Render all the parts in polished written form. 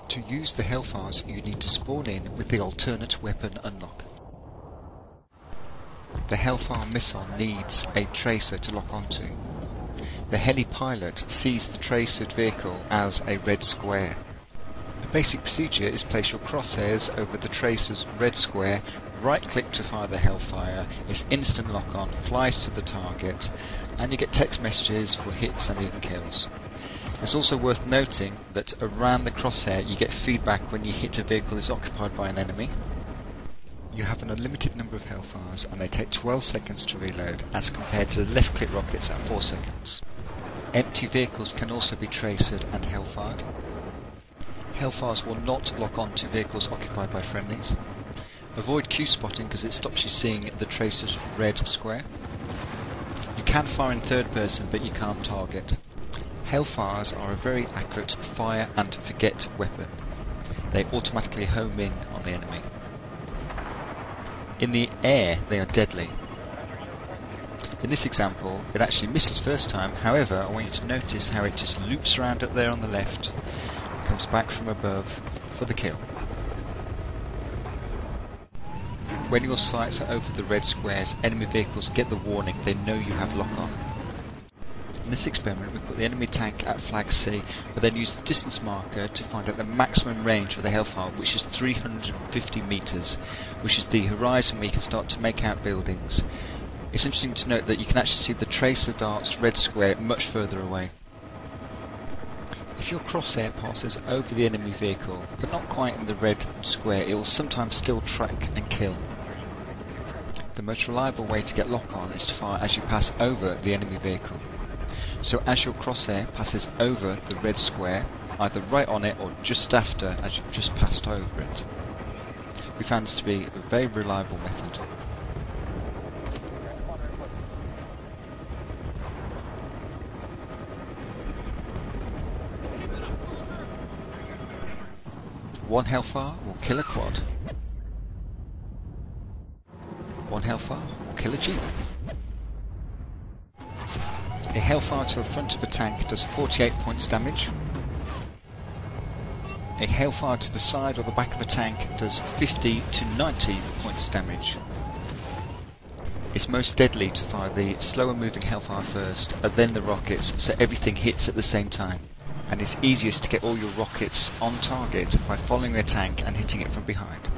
To use the Hellfires, you need to spawn in with the alternate weapon unlock. The Hellfire missile needs a tracer to lock onto. The heli pilot sees the tracered vehicle as a red square. The basic procedure is place your crosshairs over the tracer's red square, right-click to fire the Hellfire, it's instant lock-on, flies to the target, and you get text messages for hits and even kills. It's also worth noting that around the crosshair you get feedback when you hit a vehicle that is occupied by an enemy. You have an unlimited number of Hellfires and they take 12 seconds to reload as compared to the left-click rockets at 4 seconds. Empty vehicles can also be tracered and Hellfired. Hellfires will not lock on to vehicles occupied by friendlies. Avoid Q-spotting because it stops you seeing the tracer's red square. You can fire in third person but you can't target. Hellfires are a very accurate fire and forget weapon. They automatically home in on the enemy. In the air they are deadly. In this example it actually misses first time, however I want you to notice how it just loops around up there on the left, comes back from above for the kill. When your sights are over the red squares, enemy vehicles get the warning, they know you have lock on. In this experiment we put the enemy tank at flag C, but then use the distance marker to find out the maximum range of the Hellfire, which is 350 metres, which is the horizon where you can start to make out buildings. It's interesting to note that you can actually see the tracer dart's red square much further away. If your crosshair passes over the enemy vehicle, but not quite in the red square, it will sometimes still track and kill. The most reliable way to get lock on is to fire as you pass over the enemy vehicle. So as your crosshair passes over the red square, either right on it or just after as you've just passed over it. We found this to be a very reliable method. One Hellfire will kill a quad. One Hellfire will kill a jeep. A Hellfire to the front of a tank does 48 points damage. A Hellfire to the side or the back of a tank does 50 to 90 points damage. It's most deadly to fire the slower moving Hellfire first, and then the rockets, so everything hits at the same time. And it's easiest to get all your rockets on target by following a tank and hitting it from behind.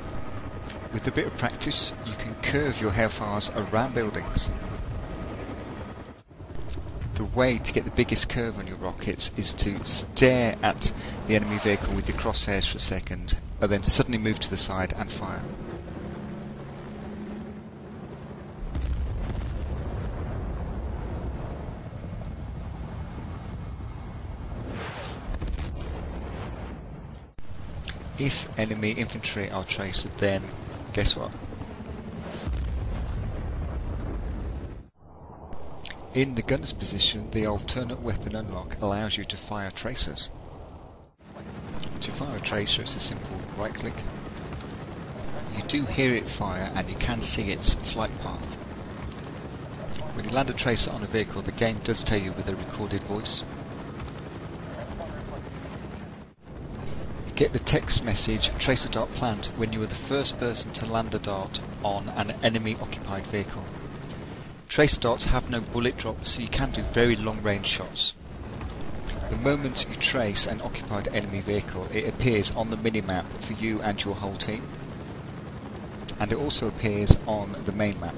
With a bit of practice, you can curve your Hellfires around buildings. The way to get the biggest curve on your rockets is to stare at the enemy vehicle with your crosshairs for a second, and then suddenly move to the side and fire. If enemy infantry are traced, then guess what? In the gunner's position, the alternate weapon unlock allows you to fire tracers. To fire a tracer, it's a simple right click. You do hear it fire and you can see its flight path. When you land a tracer on a vehicle, the game does tell you with a recorded voice. You get the text message "Tracer dart plant" when you are the first person to land a dart on an enemy occupied vehicle. Tracer darts have no bullet drop, so you can do very long range shots. The moment you trace an occupied enemy vehicle, it appears on the minimap for you and your whole team, and it also appears on the main map.